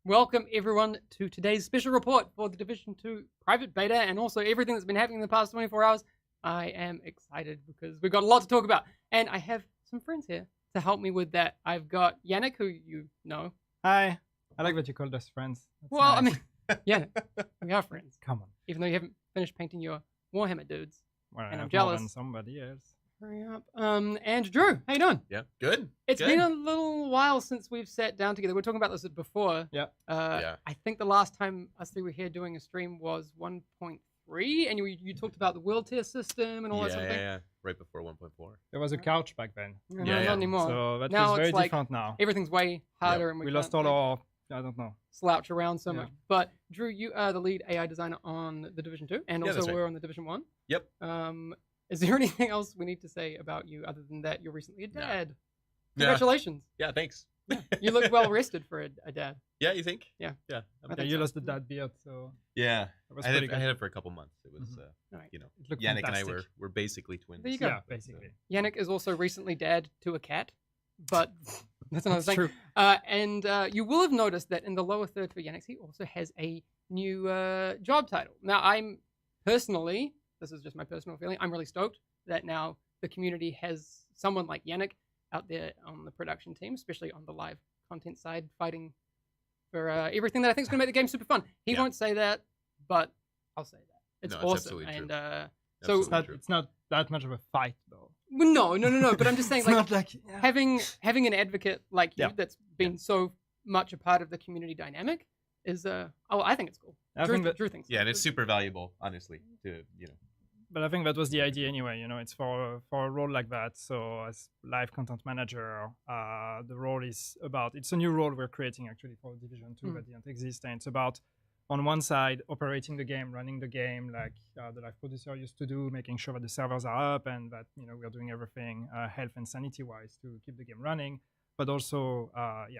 Welcome everyone to today's special report for the Division 2 private beta and also everything that's been happening in the past 24 hours. I am excited because we've got a lot to talk about. And I have some friends here to help me with that. I've got Yannick, who you know. Hi. I like that you called us friends. That's Well, nice. I mean, Yannick, we are friends. Come on. Even though you haven't finished painting your Warhammer dudes. Well, And I'm I have jealous. more than somebody else. Hurry up. And Drew, how you doing? Yeah, good. It's good. been a little while since we've sat down together. We were talking about this before. Yeah. Yeah. I think the last time us three were here doing a stream was 1.3, and you talked about the world tier system and all that sort of thing. Yeah, right before 1.4. There was a couch back then. No, Yeah, not yeah. anymore. So that Now is very it's like different now. Everything's way harder, and We lost all our, I don't know. slouch around so Yeah. much. But Drew, you are the lead AI designer on the Division 2, and Yeah, also that's right. we're on the Division 1. Yep. Is there anything else we need to say about you other than that you're recently a No. dad? Yeah. Congratulations. Yeah, thanks. You look well rested for a dad. Yeah, you think? Yeah. Yeah. I Yeah, think you so. lost the dad beard, so Yeah. that was I pretty had, I good. had it for a couple months. It was, Alright. you know, It looked Yannick and I fantastic. were basically twins. There you go. Yeah, basically. Yannick is also recently dad to a cat, but that's another That's thing. true. And you will have noticed that in the lower third for Yannick, he also has a new job title. Now, I'm personally, this is just my personal feeling, I'm really stoked that now the community has someone like Yannick out there on the production team, especially on the live content side, fighting for everything that I think is going to make the game super fun. He Yeah. won't say that, but I'll say that. It's No, it's awesome. absolutely And true. so It's not, it's not that much of a fight, though. well, no. But I'm just saying, It's like, not like... Yeah. having an advocate like you Yeah. that's been so much a part of the community dynamic is I think it's cool. I Drew, think that- Drew thinks so. Yeah, and it's super valuable, honestly, to, But I think that was the idea anyway. You know, it's for a role like that. So as live content manager, the role is about. It's a new role we're creating actually for Division 2 that didn't exist, and it's about on one side operating the game, running the game like the live producer used to do, making sure that the servers are up and that we're doing everything health and sanity wise to keep the game running. But also,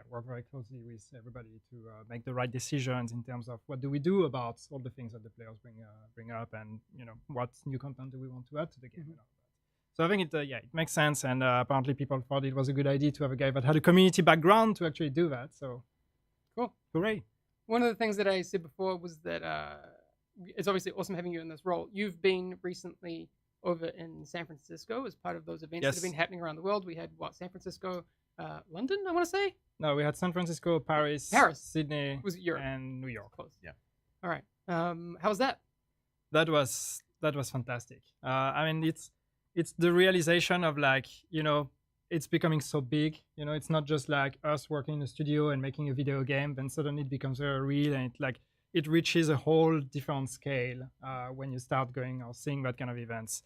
work very closely with everybody to make the right decisions in terms of what do we do about all the things that the players bring up, and what new content do we want to add to the game. And all that. So I think it makes sense, and apparently people thought it was a good idea to have a guy that had a community background to actually do that. So Cool. Hooray! One of the things that I said before was that it's obviously awesome having you in this role. You've been recently over in San Francisco as part of those events that Yes. have been happening around the world. We had San Francisco, London, I want to say. No, we had San Francisco, Paris, Sydney, Was it Europe? and New York. Close. Yeah. All right. How was that? That was fantastic. I mean, it's the realization of it's becoming so big. It's not just like us working in a studio and making a video game. Then suddenly it becomes very real, and it reaches a whole different scale when you start going or seeing that kind of events.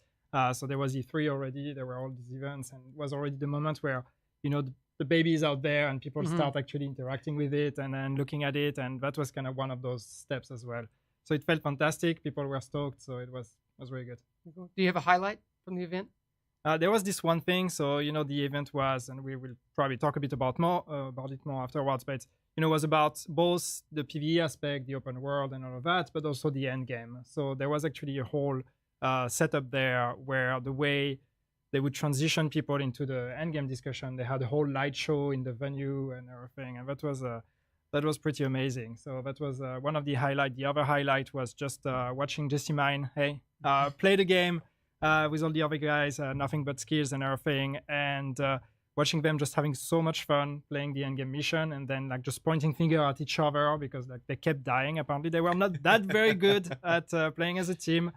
So there was E3 already. There were all these events, and it was already the moment where the baby is out there and people start actually interacting with it and then looking at it, and that was kind of one of those steps as well. So it felt fantastic. People were stoked, so it was really good. Do you have a highlight from the event? There was this one thing. So the event was, and we will probably talk a bit about it more afterwards. But it was about both the PvE aspect, the open world, and all of that, but also the end game. So there was actually a whole setup there where the way they would transition people into the end game discussion, they had a whole light show in the venue and everything, and that was pretty amazing. So that was one of the highlights. The other highlight was just watching Jesse Mine, play the game with all the other guys, nothing but skills and everything, and watching them just having so much fun playing the endgame mission, and then just pointing finger at each other because they kept dying. Apparently they were not that very good at playing as a team.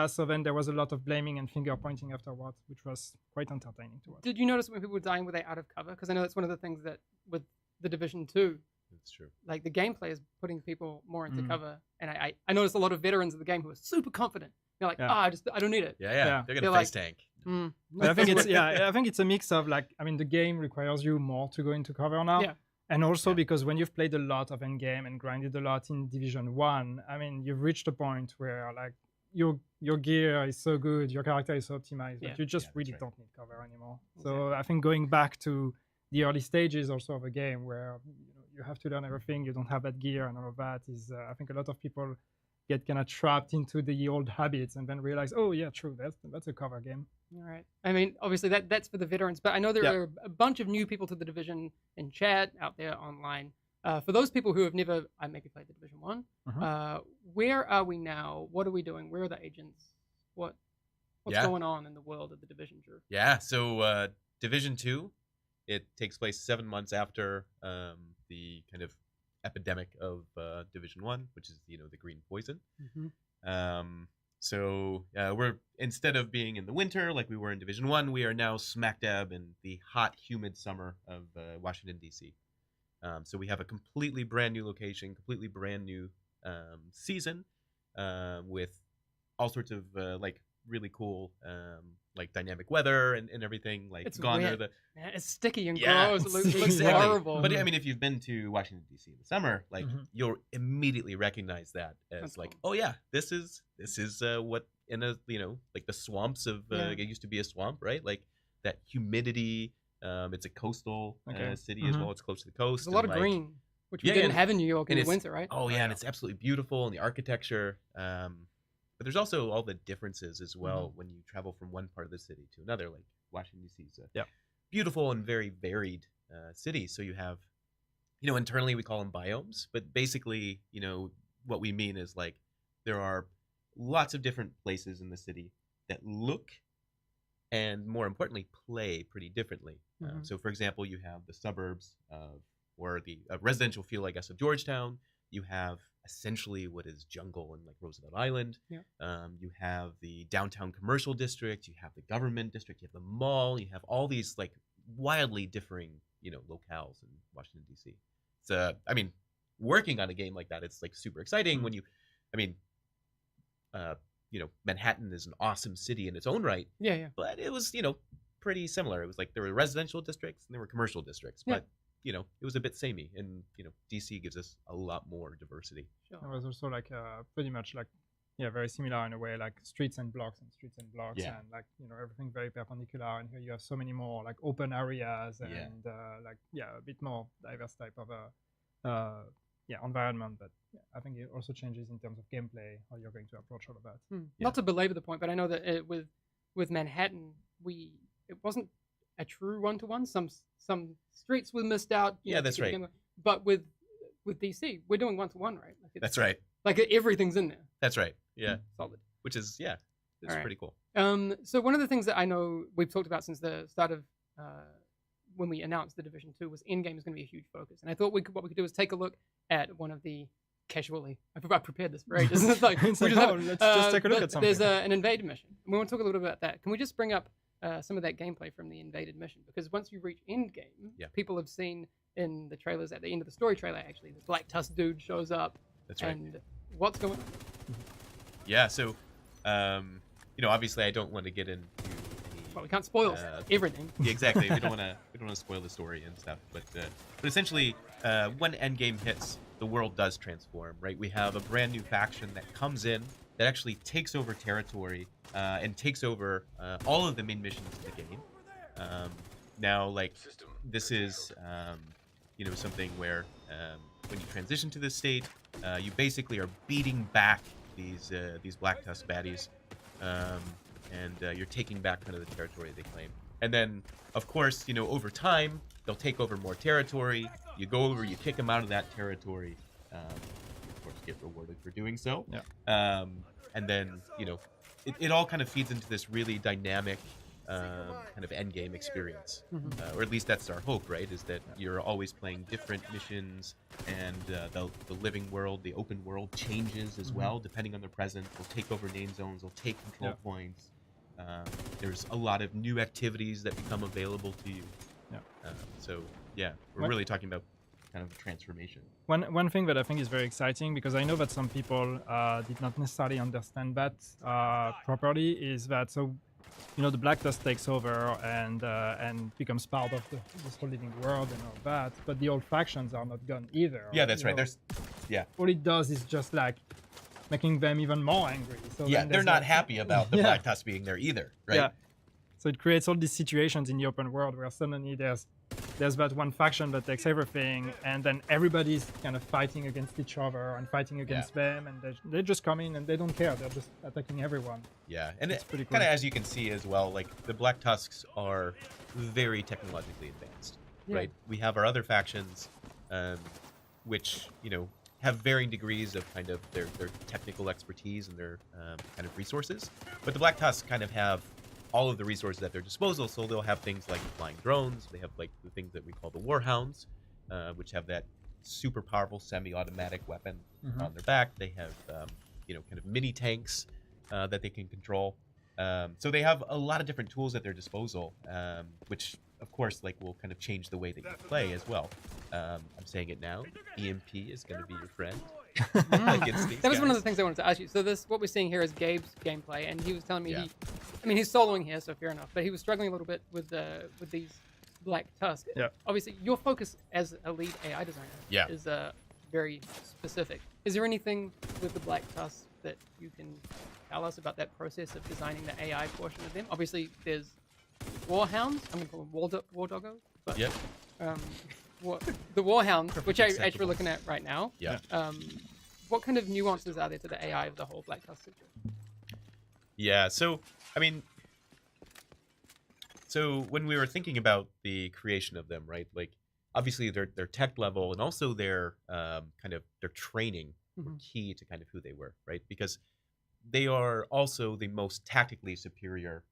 So then there was a lot of blaming and finger pointing afterwards, which was quite entertaining to watch. Did you notice when people were dying, were they out of cover? Because I know that's one of the things that with the Division 2, it's true. like the gameplay is putting people more into cover. And I noticed a lot of veterans of the game who are super confident. They're like, I don't need it. Yeah. They're They're gonna like- face tank. I think it's a mix of the game requires you more to go into cover now. Yeah. And also because when you've played a lot of endgame and grinded a lot in Division 1, I mean, you've reached a point where your gear is so good, your character is so optimized that you just really don't need cover anymore. So I think going back to the early stages also of a game where you have to learn everything, you don't have that gear and all of that is, I think a lot of people get kind of trapped into the old habits and then realize, oh yeah, true, that's a cover game. All right. I mean, obviously that's for the veterans, but I know there are a bunch of new people to the Division in chat out there online. For those people who have never maybe played the Division 1, Mhm. where are we now? What are we doing? Where are the agents? What's Yeah. going on in the world of the Division, Drew? Yeah. So Division 2, it takes place 7 months after the kind of epidemic of Division 1, which is the green poison. So we're, instead of being in the winter like we were in Division 1, we are now smack dab in the hot, humid summer of Washington, D.C. So we have a completely brand new location, completely brand new season with all sorts of like really cool like dynamic weather and everything. Like It's gone wet. are the Man, it's sticky and Yeah, gross. It looks exactly. horrible. But I mean, if you've been to Washington D.C. in the summer, like Mhm. you'll immediately recognize that as That's like, cool. oh yeah, this is what in a like the swamps of Yeah. it used to be a swamp, right? Like that humidity. It's a coastal Okay. city as Mhm. well. It's close to the coast. There's a lot and, of like, green, which we Yeah, didn't and- have in New York in and the it's- winter, right? Oh yeah, Oh, and yeah. it's absolutely beautiful, and the architecture. But there's also all the differences as well when you travel from one part of the city to another. Like Washington D.C. is a Yeah. beautiful and very varied city. So you have, internally we call them biomes, but basically, what we mean is like there are lots of different places in the city that look and more importantly play pretty differently. Mhm. So for example, you have the suburbs of, or the residential feel, I guess, of Georgetown. You have essentially what is jungle in like Roosevelt Island. Yeah. You have the downtown commercial district. You have the government district. You have the mall. You have all these like wildly differing, locales in Washington D.C. So I mean, working on a game like that, it's like super exciting when you, I mean, Manhattan is an awesome city in its own right, Yeah. but it was pretty similar. It was like there were residential districts and there were commercial districts, Yeah. but it was a bit samey, and DC gives us a lot more diversity. Sure. It was also like pretty much like very similar in a way, like streets and blocks, Yeah. and like everything very perpendicular. And here you have so many more like open areas and a bit more diverse type of environment. But I think it also changes in terms of gameplay, how you're going to approach all of that. Yeah. Not to belabor the point, but I know that with Manhattan, it wasn't a true 1-to-1. Some streets were missed out. Yeah, that's right. But with DC, we're doing 1-to-1, right? Like That's right. Like everything's in there. That's right. Yeah, Solid. which is it's Alright. pretty cool. So one of the things that I know we've talked about since the start of when we announced the Division 2 was in-game is going to be a huge focus, and I thought what we could do is take a look at one of the casually. I prepared this for ages. It's like, It's we like, just oh, have- let's just take a look but at something. There's an invade mission. We want to talk a little bit about that. Can we just bring up some of that gameplay from the invaded mission? Because once you reach end-game, people have seen in the trailers, at the end of the story trailer, actually, the Black Tusk dude shows up. That's right. And what's going on? Yeah. So, obviously, I don't want to get into Well, we can't spoil everything. Yeah, exactly. We don't want to spoil the story and stuff. But essentially, when Endgame hits, the world does transform. Right. We have a brand new faction that comes in that actually takes over territory and takes over all of the main missions of the game. Now, like, this is something where when you transition to this state, you basically are beating back these Black Tusk baddies. And you're taking back kind of the territory they claim. And then, of course, over time, they'll take over more territory. You go over, you kick them out of that territory. You, of course, get rewarded for doing so. Yeah. And then, it all kind of feeds into this really dynamic kind of endgame experience. Or at least that's our hope, right? Is that you're always playing different missions, and the living world, the open world changes as well, depending on the present. They'll take over name zones, they'll take control points. There's a lot of new activities that become available to you. We're really talking about kind of a transformation. One thing that I think is very exciting, because I know that some people did not necessarily understand that properly, is that the Black Tusk takes over and becomes part of this whole living world and all that, but the old factions are not gone either. Yeah, that's right. All it does is just like making them even more angry. So they're not happy about the Black Tusk being there either, right? Yeah. So it creates all these situations in the open world where suddenly there's that one faction that takes everything, and then everybody's kind of fighting against each other and fighting against them, and they just come in and they don't care. They're just attacking everyone. Yeah, and it's pretty cool. Kind of as you can see as well, like the Black Tusks are very technologically advanced, right? We have our other factions, which have varying degrees of kind of their technical expertise and their kind of resources. But the Black Tusk kind of have all of the resources at their disposal, so they'll have things like flying drones. They have like the things that we call the Warhounds, which have that super powerful semi-automatic weapon on their back. They have kind of mini tanks that they can control. So they have a lot of different tools at their disposal, which of course will kind of change the way that you play as well. I'm saying it now. EMP is going to be your friend. That was one of the things I wanted to ask you. So what we're seeing here is Gabe's gameplay, and he was telling me he's soloing here, so fair enough. But he was struggling a little bit with these Black Tusk. Yeah. Obviously, your focus as a lead AI designer is very specific. Is there anything with the Black Tusk that you can tell us about that process of designing the AI portion of them? Obviously, there's Warhounds. I'm going to call them War Doggos. But, the Warhounds, which I'm actually looking at right now. Yeah. What kind of nuances are there to the AI of the whole Black Tusk situation? Yeah. So, so when we were thinking about the creation of them, right? Like, obviously, their tech level and also their kind of their training were key to kind of who they were, right? Because they are also the most tactically superior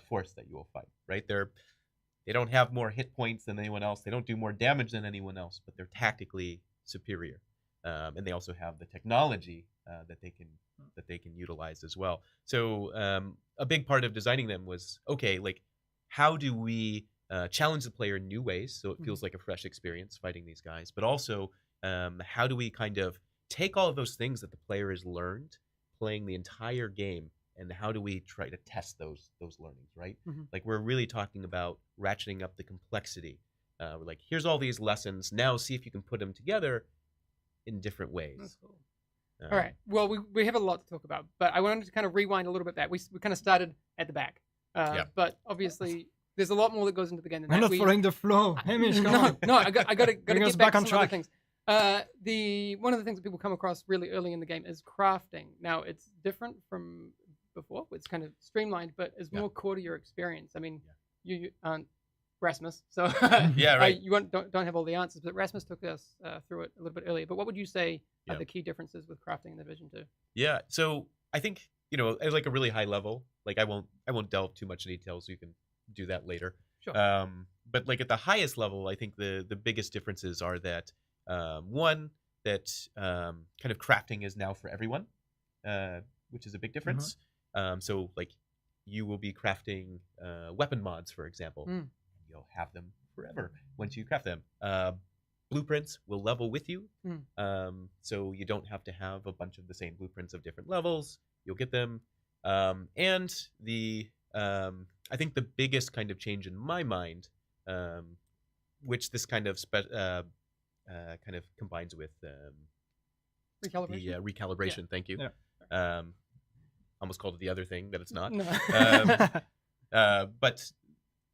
force that you will fight, right? They don't have more hit points than anyone else. They don't do more damage than anyone else, but they're tactically superior, and they also have the technology that they can utilize as well. So a big part of designing them was how do we challenge the player in new ways so it feels like a fresh experience fighting these guys, but also how do we kind of take all of those things that the player has learned playing the entire game, and how do we try to test those learnings, right? Like, we're really talking about ratcheting up the complexity. We're like, here's all these lessons. Now see if you can put them together in different ways. That's cool. All right. Well, we have a lot to talk about, but I wanted to kind of rewind a little bit back. We kind of started at the back, but obviously there's a lot more that goes into the game than that. We're not following the flow. Hamish, come on. No, I got to get back on to some other track. things. One of the things that people come across really early in the game is crafting. Now, it's different from before. It's kind of streamlined, but it's more core to your experience. I mean, you aren't Rasmus, so you don't have all the answers, but Rasmus took us through it a little bit earlier. But what would you say are the key differences with crafting in the Division 2? Yeah, so I think, at like a really high level, like I won't delve too much in detail, so you can do that later. Sure. But like at the highest level, I think the biggest differences are that one, that kind of crafting is now for everyone, which is a big difference. So like you will be crafting weapon mods, for example. And you'll have them forever once you craft them. Blueprints will level with you, so you don't have to have a bunch of the same blueprints of different levels. You'll get them. And I think the biggest kind of change in my mind, which this kind of combines with Recalibration. the recalibration. Thank you. Yeah. Almost called it the other thing that it's not. No. But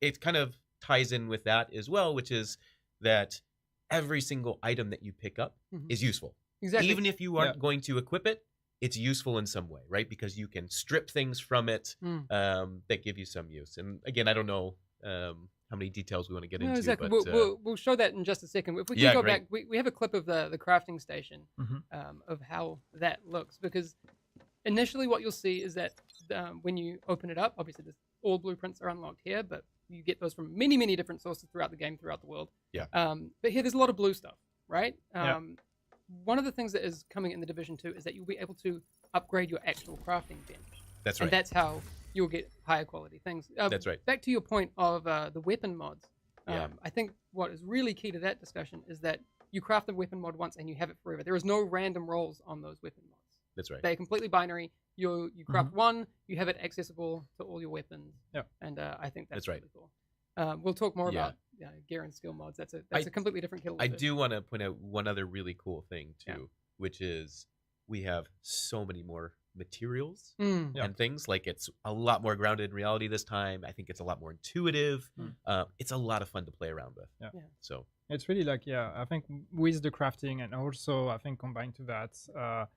it kind of ties in with that as well, which is that every single item that you pick up is useful. Exactly. Even if you aren't going to equip it, it's useful in some way, right? Because you can strip things from it that give you some use. And again, I don't know how many details we want to get into. Exactly. But, we'll show that in just a second. If we can go back, we have a clip of the crafting station of how that looks. Because initially what you'll see is that when you open it up, obviously all blueprints are unlocked here, but you get those from many, many different sources throughout the game, throughout the world. Yeah. But here there's a lot of blue stuff, right? One of the things that is coming in the Division 2 is that you'll be able to upgrade your actual crafting bench. That's right. And that's how you'll get higher quality things. That's right. Back to your point of the weapon mods. I think what is really key to that discussion is that you craft a weapon mod once and you have it forever. There is no random rolls on those weapon mods. That's right. They're completely binary. You craft one, you have it accessible to all your weapons. Yeah. And I think that's right. really cool. We'll talk more about gear and skill mods. That's a completely different kettle of I fish. do want to point out one other really cool thing too, which is we have so many more materials and things. Like, it's a lot more grounded in reality this time. I think it's a lot more intuitive. It's a lot of fun to play around with. Yeah. So it's really like, I think with the crafting, and also I think combined to that,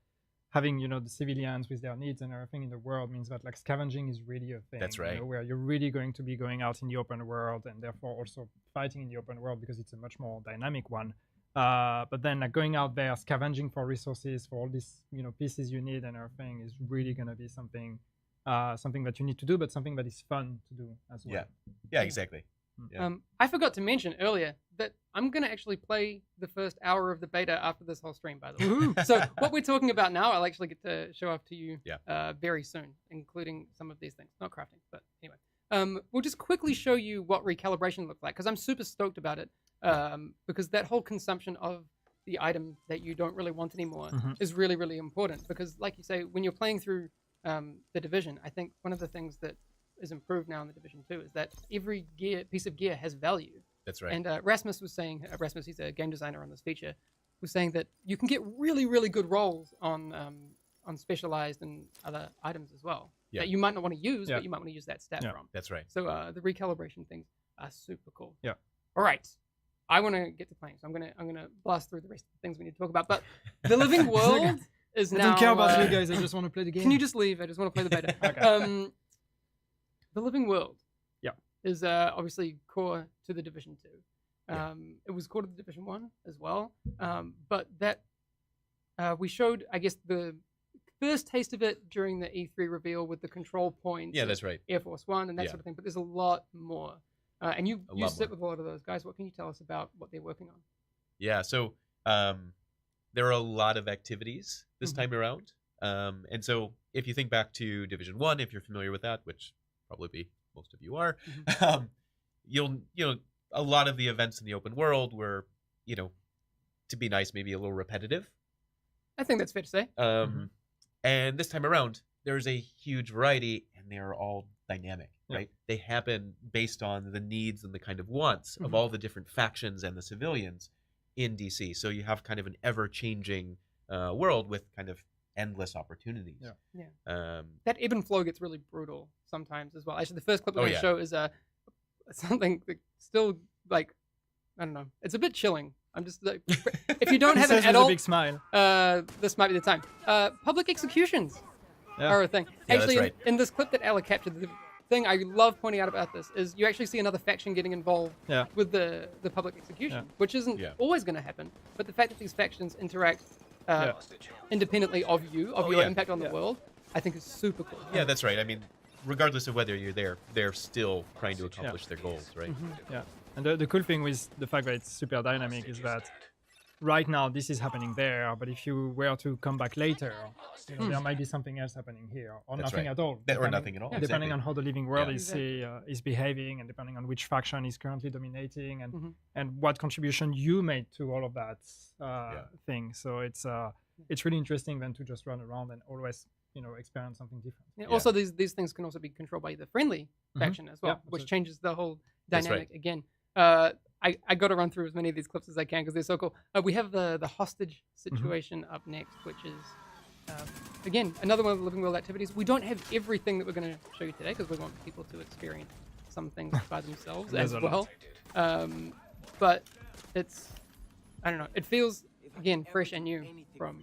having, the civilians with their needs and everything in the world means that like scavenging is really a thing. That's right. Where you're really going to be going out in the open world and therefore also fighting in the open world because it's a much more dynamic one. But then like going out there, scavenging for resources for all these pieces you need and everything is really gonna be something that you need to do, but something that is fun to do as well. Yeah, exactly. Yeah. I forgot to mention earlier that I'm going to actually play the first hour of the beta after this whole stream, by the way. So what we're talking about now, I'll actually get to show off to you very soon, including some of these things. Not crafting, but anyway. We'll just quickly show you what recalibration looks like, because I'm super stoked about it, because that whole consumption of the item that you don't really want anymore is really, really important. Because like you say, when you're playing through the Division, I think one of the things that is improved now in the Division 2 is that every piece of gear has value. That's right. And Rasmus was saying, he's a game designer on this feature, was saying that you can get really, really good rolls on specialized and other items as well that you might not want to use, but you might want to use that stat from. That's right. So the recalibration things are super cool. Yeah. All right. I want to get to playing, so I'm gonna blast through the rest of the things we need to talk about. But the living world is now. I don't care about you guys. I just want to play the game. Can you just leave? I just want to play the beta. Okay. The living world is obviously core to the Division 2. It was core to the Division 1 as well. But that we showed, I guess, the first taste of it during the E3 reveal with the control points. Yeah, that's right. Air Force One and that sort of thing. But there's a lot more. And you sit with a lot of those guys. What can you tell us about what they're working on? Yeah, so there are a lot of activities this time around. And so if you think back to Division 1, if you're familiar with that, which probably most of you are, you'll a lot of the events in the open world were, to be nice, maybe a little repetitive. I think that's fair to say. And this time around, there's a huge variety, and they are all dynamic, right? They happen based on the needs and the kind of wants of all the different factions and the civilians in DC. So you have kind of an ever-changing world with kind of endless opportunities. That ebb and flow gets really brutal sometimes as well. Actually, the first clip we're going to show is something that still, like, I don't know, it's a bit chilling. I'm just like, if you don't have an adult, a big smile. This might be the time. Public executions are a thing. Yeah, actually, that's right. in this clip that Ella captured, the thing I love pointing out about this is you actually see another faction getting involved with the public execution, which isn't always going to happen. But the fact that these factions interact independently of your impact on the world, I think is super cool. Yeah, that's right. I mean, regardless of whether you're there, they're still trying to accomplish their goals, right? Yeah. And the cool thing with the fact that it's super dynamic is that right now this is happening there, but if you were to come back later, there might be something else happening here, or nothing at all. Or nothing at all. Depending on how the living world is behaving, and depending on which faction is currently dominating, and what contribution you made to all of that thing. So it's really interesting then to just run around and always experience something different. Yeah, also, these things can also be controlled by the friendly faction as well, which changes the whole dynamic again. I got to run through as many of these clips as I can because they're so cool. We have the hostage situation up next, which is, again, another one of the living world activities. We don't have everything that we're going to show you today because we want people to experience some things by themselves as well. But it's, I don't know, it feels, again, fresh and new from...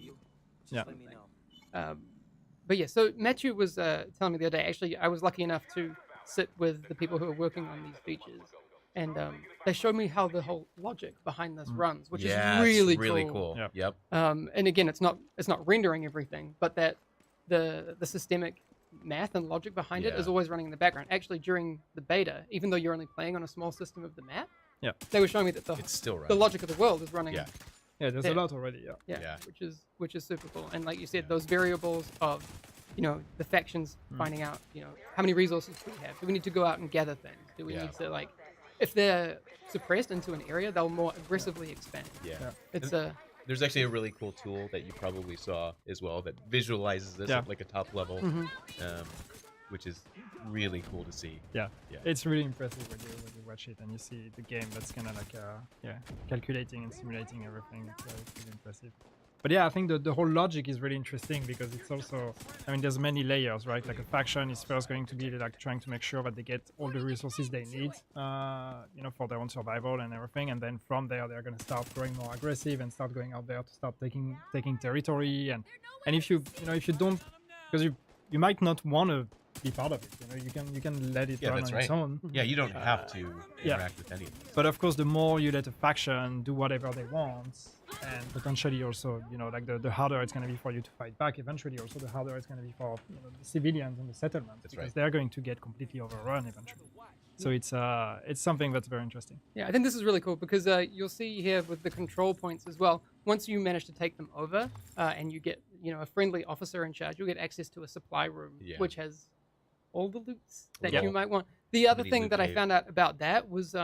But yeah, so Matthew was telling me the other day, actually, I was lucky enough to sit with the people who are working on these features. And they showed me how the whole logic behind this runs, which is really cool. Yep. And again, it's not rendering everything, but that the systemic math and logic behind it is always running in the background. Actually, during the beta, even though you're only playing on a small system of the map, they were showing me that the logic of the world is running. Yeah, there's a lot already. Yeah, which is super cool. And like you said, those variables of the factions finding out how many resources do we have? Do we need to go out and gather things? Do we need to if they're suppressed into an area, they'll more aggressively expand. It's there's actually a really cool tool that you probably saw as well that visualizes this at like a top level, which is really cool to see. It's really impressive when you watch it and you see the game that's kind of like calculating and simulating everything. It's really impressive. But yeah, I think the whole logic is really interesting because it's also, there's many layers, right? Like a faction is first going to be like trying to make sure that they get all the resources they need, for their own survival and everything. And then from there, they're going to start growing more aggressive and start going out there to start taking territory. And if you don't, because you might not want to be part of it. You can let it run that's on right. its own. Yeah, you don't have to yeah. interact with any of them. But of course, the more you let a faction do whatever they want, and potentially also, like the harder it's going to be for you to fight back. Eventually, also the harder it's going to be for the civilians and the settlements, because they're going to get completely overrun eventually. So it's something that's very interesting. Yeah, I think this is really cool because you'll see here with the control points as well. Once you manage to take them over, and you get a friendly officer in charge, you'll get access to a supply room, which has all the loots that you might want. The other thing that I found out about that was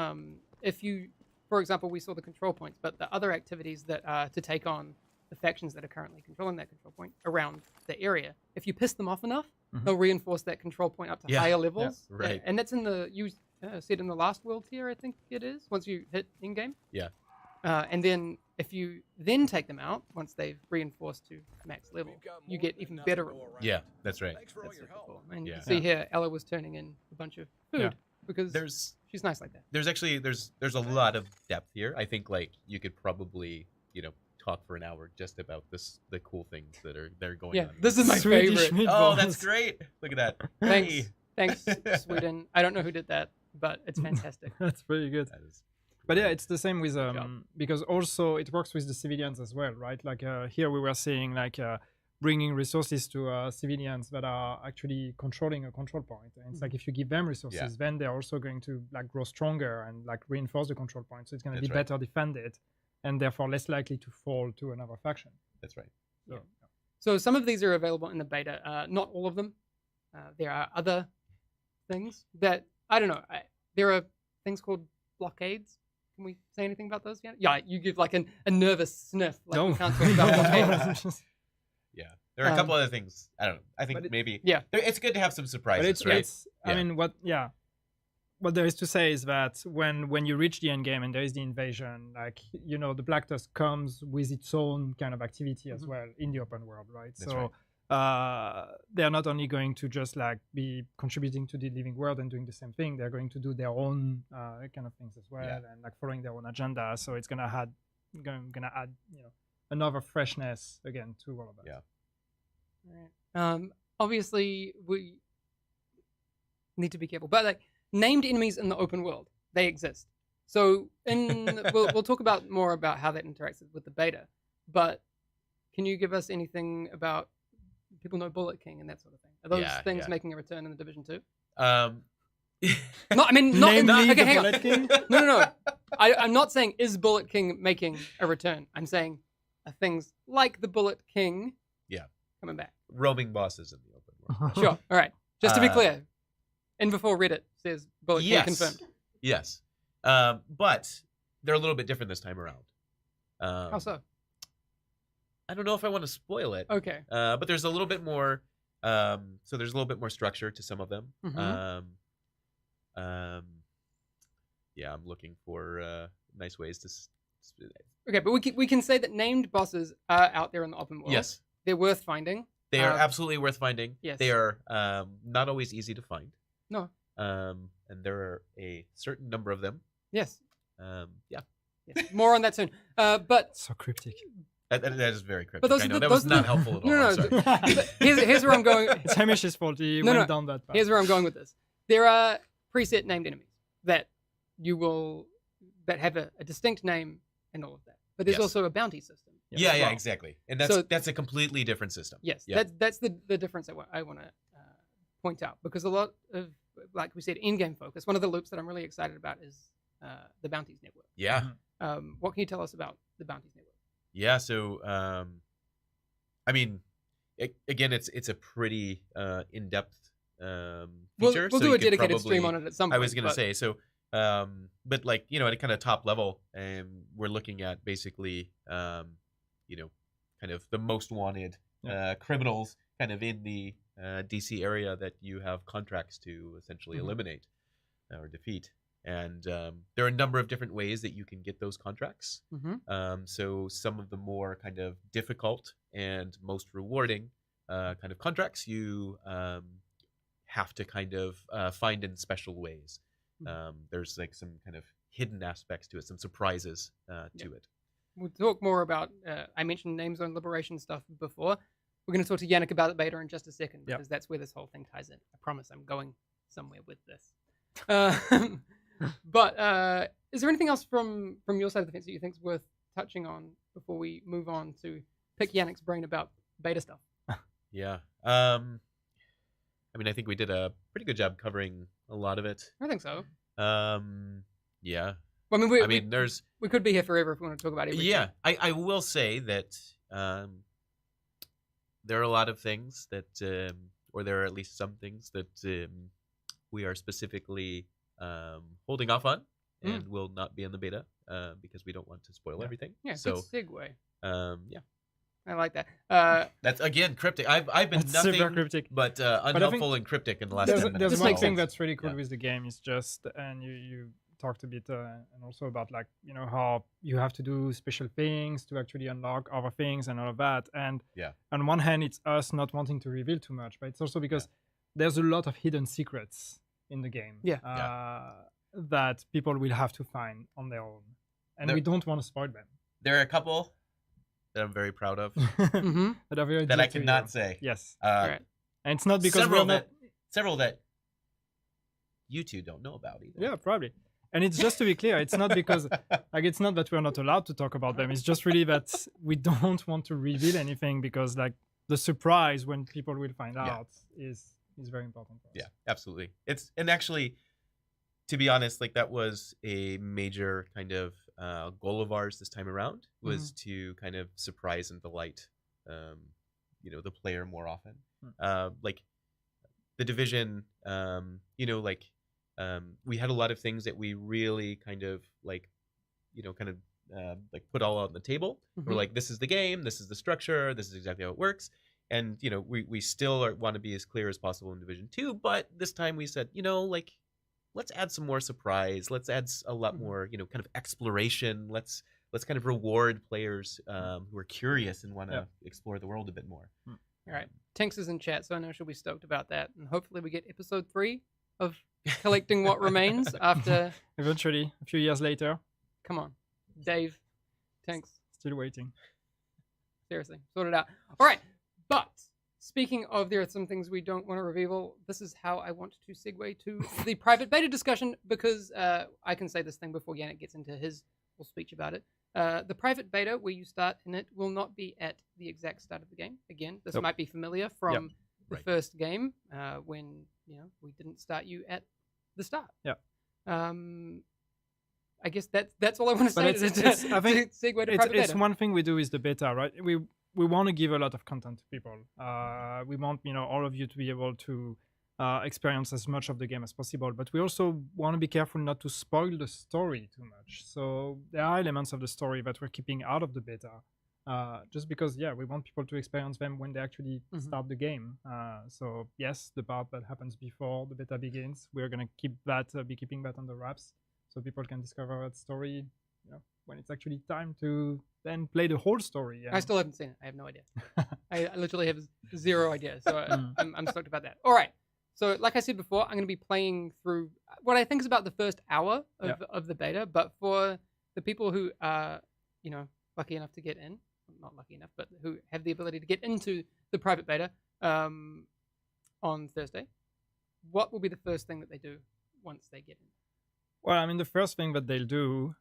if you, for example, we saw the control points, but the other activities that are to take on the factions that are currently controlling that control point around the area, if you piss them off enough, they'll reinforce that control point up to higher levels. Yeah, right. And that's in you said in the last world tier, I think it is, once you hit in-game. Yeah. And then if you then take them out, once they've reinforced to max level, you get even better rewards. Yeah, that's right. That's super cool. And you can see here, Ella was turning in a bunch of food because she's nice like that. There's actually there's a lot of depth here. I think you could probably talk for an hour just about the cool things that are going on. Yeah, this is my favorite. Oh, that's great! Look at that. Thanks, Sweden. I don't know who did that, but it's fantastic. That's pretty good. But yeah, it's the same with because also it works with the civilians as well, right? Like here we were seeing bringing resources to civilians that are actually controlling a control point. And it's like if you give them resources, then they're also going to grow stronger and reinforce the control point. So it's going to be better defended and therefore less likely to fall to another faction. That's right. So some of these are available in the beta, not all of them. There are other things that, I don't know, there are things called blockades. Can we say anything about those yet? Yeah, you give a nervous sniff. No. We can't talk about blockades. Yeah, there are a couple other things. I don't know. I think maybe it's good to have some surprises. But I mean, what there is to say is that when you reach the end game and there is the invasion, the Black Tusk comes with its own kind of activity as well in the open world, right? That's so they're not only going to just be contributing to the living world and doing the same thing, they're going to do their own kind of things as well and following their own agenda. So it's gonna add another freshness again to all of that. Yeah. Right. Obviously we need to be careful, but named enemies in the open world, they exist. So we'll talk more about how that interacts with the beta. But can you give us anything about, people know Bullet King and that sort of thing? Are those things making a return in the Division 2? No, I mean not. Okay, hang on. King? No. I'm not saying is Bullet King making a return. I'm saying are things like the Bullet King coming back. Roaming bosses in the open world. Sure. All right. Just to be clear, in before Reddit says Bullet King confirmed. Yes. But they're a little bit different this time around. How so? I don't know if I want to spoil it. Okay. But there's a little bit more. So there's a little bit more structure to some of them. Yeah, I'm looking for nice ways to. Okay, but we can say that named bosses are out there in the open world. Yes. They're worth finding. They are absolutely worth finding. Yes. They are not always easy to find. No. And there are a certain number of them. Yes. Yeah. Yes. More on that soon. But so cryptic. That is very cryptic. But those, I know that was not helpful at all. No. Here's where I'm going. It's Hamish's fault. He went down that path. Here's where I'm going with this. There are preset named enemies that have a distinct name and all of that. But there's also a bounty system. Yeah, exactly. And that's a completely different system. Yes, that's the difference I want to point out, because a lot of, like we said, in-game focus. One of the loops that I'm really excited about is the Bounties network. Yeah. What can you tell us about the Bounties network? Yeah. So, I mean, again, it's a pretty in-depth feature. We'll do a dedicated stream on it at some point. I was going to say so. But at a kind of top level, we're looking at basically, kind of the most wanted criminals kind of in the DC area that you have contracts to essentially eliminate or defeat. And there are a number of different ways that you can get those contracts. So some of the more kind of difficult and most rewarding kind of contracts you have to kind of find in special ways. There's some kind of hidden aspects to it, some surprises to it. We'll talk more about, I mentioned names on liberation stuff before. we're going to talk to Yannick about the beta in just a second, Yep. because that's where this whole thing ties in. I promise I'm going somewhere with this. But is there anything else from your side of the fence that you think is worth touching on before we move on to pick Yannick's brain about beta stuff? Yeah. I mean, I think we did a pretty good job covering a lot of it. I think so. Yeah. Well, I mean, we could be here forever if we want to talk about everything. Yeah, I will say that there are a lot of things that, or there are at least some things that we are specifically holding off on and will not be in the beta because we don't want to spoil everything. Yeah, so good segue. Yeah. I like that. That's again cryptic. I've been It's nothing super cryptic. but unhelpful and cryptic in the last 10 minutes. There's This one makes thing sense. that's really cool with the game is just, and you talked a bit and also about like, you know, how you have to do special things to actually unlock other things and all of that. And on one hand, it's us not wanting to reveal too much, but it's also because there's a lot of hidden secrets in the game that people will have to find on their own. And we don't want to spoil them. There are a couple that I'm very proud of that are very that I dear to cannot you. say. Yes. Right. And it's not because several that you two don't know about either. Yeah, probably. And it's just to be clear, it's not because like it's not that we're not allowed to talk about them. It's just really that we don't want to reveal anything because like the surprise when people will find out is very important for us. Yeah, absolutely. And actually, to be honest, like that was a major kind of goal of ours this time around was to kind of surprise and delight, the player more often. Like the Division, we had a lot of things that we really kind of like put all out on the table. We're like, this is the game, this is the structure, this is exactly how it works. And, we still want to be as clear as possible in Division 2, but this time we said, let's add some more surprise. Let's add a lot more, kind of exploration. Let's kind of reward players who are curious and want to explore the world a bit more. All right. Tinks is in chat, so I know she'll be stoked about that. And hopefully we get episode 3 of collecting what remains after... Eventually, a few years later. Come on. Dave. Tinks. Still waiting. Seriously. Sort it out. All right. But speaking of there are some things we don't want to reveal, this is how I want to segue to the private beta discussion because I can say this thing before Yannick gets into his whole speech about it. The private beta where you start in it will not be at the exact start of the game. Again, this might be familiar from the first game when we didn't start you at the start. Yeah. I guess that's all I want to say. I think segue to private it's beta. one thing we do is the beta, right? We want to give a lot of content to people. We want all of you to be able to experience as much of the game as possible, but we also want to be careful not to spoil the story too much. So there are elements of the story that we're keeping out of the beta, just because we want people to experience them when they actually start the game. So yes, the part that happens before the beta begins, we're gonna keep that, be keeping that on the wraps, so people can discover that story. When it's actually time to then play the whole story. I still haven't seen it. I have no idea. I literally have zero idea. So I'm stoked about that. All right. So like I said before, I'm going to be playing through what I think is about the first hour of the beta. But for the people who are, lucky enough to get in, not lucky enough, but who have the ability to get into the private beta on Thursday, what will be the first thing that they do once they get in? Well, I mean, the first thing that they'll do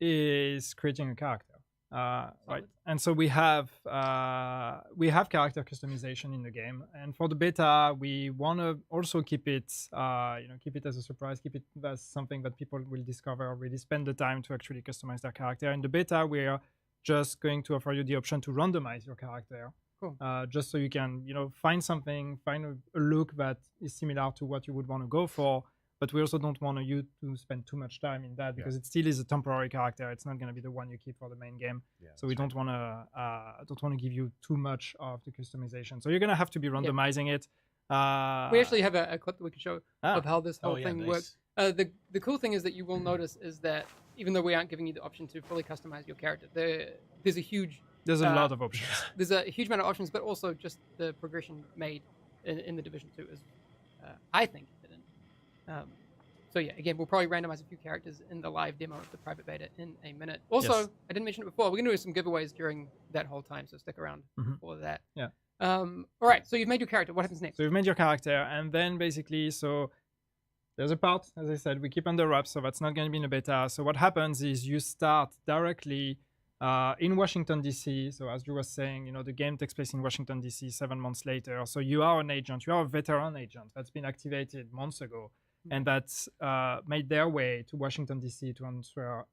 is creating a character, right? And so we have character customization in the game, and for the beta, we want to also keep it as a surprise, keep it as something that people will discover, really spend the time to actually customize their character. In the beta, we're just going to offer you the option to randomize your character, just so you can, find a look that is similar to what you would want to go for. But we also don't want you to spend too much time in that because it still is a temporary character. It's not going to be the one you keep for the main game. Yeah, so we don't want to give you too much of the customization. So you're going to have to be randomizing it. We actually have a clip that we can show of how this whole thing works. The cool thing is that you will notice is that even though we aren't giving you the option to fully customize your character, there's a lot of options. There's a huge amount of options, but also just the progression made in the Division 2 is, I think, So yeah, again, we'll probably randomize a few characters in the live demo of the private beta in a minute. Also, Yes. I didn't mention it before. We're gonna do some giveaways during that whole time, so stick around for that. Yeah. All right. So you've made your character. What happens next? So you've made your character, and then basically, so there's a part, as I said, we keep under wraps, so that's not going to be in the beta. So what happens is you start directly in Washington, D.C. So as Drew was saying, the game takes place in Washington, D.C. 7 months later. So you are an agent. You are a veteran agent that's been activated months ago, and that's made their way to Washington, D.C. to answer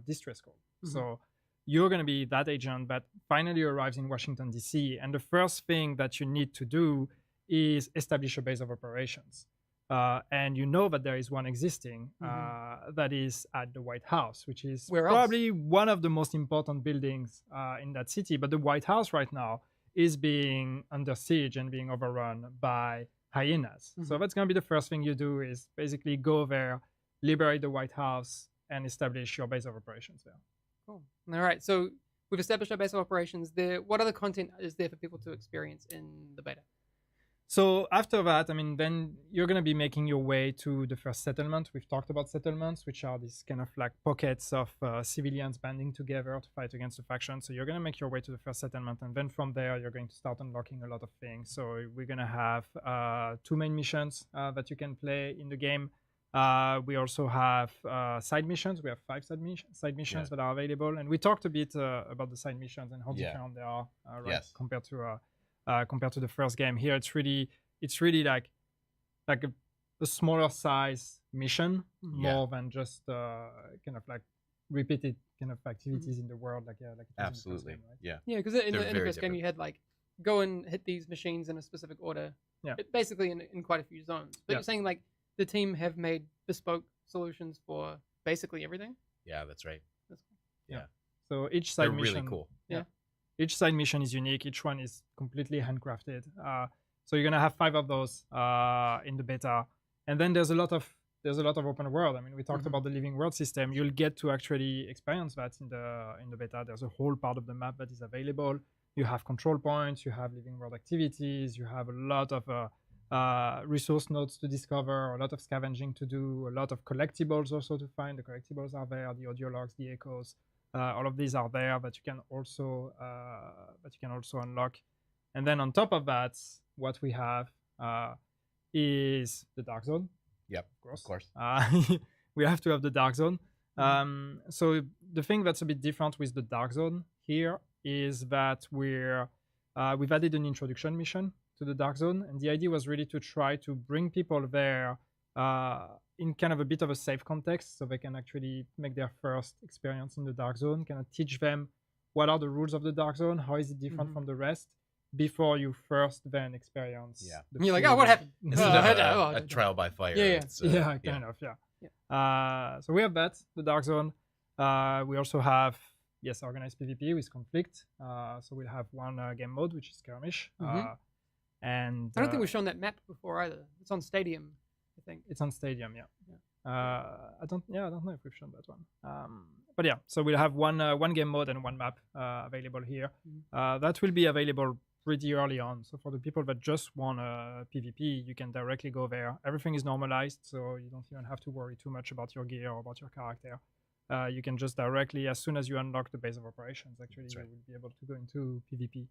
distress call. So you're going to be that agent that finally arrives in Washington, D.C. And the first thing that you need to do is establish a base of operations. And you know that there is one existing that is at the White House, which is probably one of the most important buildings in that city. But the White House right now is being under siege and being overrun by hyenas. So that's going to be the first thing you do is basically go there, liberate the White House, and establish your base of operations there. Cool. All right. So we've established our base of operations there. What other content is there for people to experience in the beta? So after that, then you're going to be making your way to the first settlement. We've talked about settlements, which are these kind of like pockets of civilians banding together to fight against the faction. So you're going to make your way to the first settlement. And then from there, you're going to start unlocking a lot of things. So we're going to have 2 main missions that you can play in the game. We also have side missions. We have 5 side missions that are available. And we talked a bit about the side missions and how different they are compared to the first game. Here, it's really like a smaller size mission, more than just kind of like repeated kind of activities in the world, like absolutely, in the first game, right? Yeah, because in the first game you had like go and hit these machines in a specific order, basically in quite a few zones. But you're saying like the team have made bespoke solutions for basically everything. Yeah, that's right. That's cool. Yeah. So each side mission, really cool. Yeah. Each side mission is unique. Each one is completely handcrafted. So you're gonna have 5 of those in the beta, and then there's a lot of open world. We talked about the living world system. You'll get to actually experience that in the beta. There's a whole part of the map that is available. You have control points. You have living world activities. You have a lot of resource nodes to discover. A lot of scavenging to do. A lot of collectibles also to find. The collectibles are there. The audio logs, the echoes. All of these are there that you can also unlock. And then on top of that, what we have is the dark zone. Yep, of course. We have to have the dark zone. So the thing that's a bit different with the dark zone here is that we've added an introduction mission to the dark zone, and the idea was really to try to bring people there in kind of a bit of a safe context, so they can actually make their first experience in the dark zone, kind of teach them what are the rules of the dark zone, how is it different from the rest, before you first then experience. Yeah. And you're like, oh, what happened? Instead of a trial by fire. Yeah. So we have that, the dark zone. We also have, organized PvP with conflict. So we'll have one game mode, which is skirmish. And I don't think we've shown that map before either. It's on Stadium, I think. It's on Stadium, I don't know if we've shown that one. But yeah, so we'll have one game mode and one map available here. That will be available pretty early on. So for the people that just want a PvP, you can directly go there. Everything is normalized, so you don't even have to worry too much about your gear or about your character. You can just directly, as soon as you unlock the base of operations, actually, you will be able to go into PvP.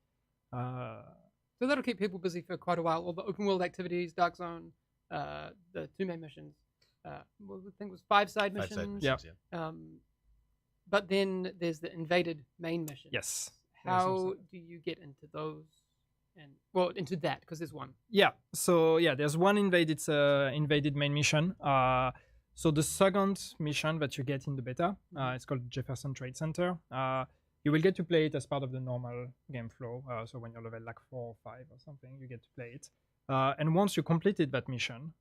So that'll keep people busy for quite a while. All the open world activities, Dark Zone, the 2 main missions. I think it was 5 side missions. But then there's the invaded main mission. Yes. How do you get into those? Into that, because there's one. Yeah. So there's one invaded main mission. So the second mission that you get in the beta, it's called Jefferson Trade Center. You will get to play it as part of the normal game flow. So when you're level like 4 or 5 or something, you get to play it. And once you completed that mission,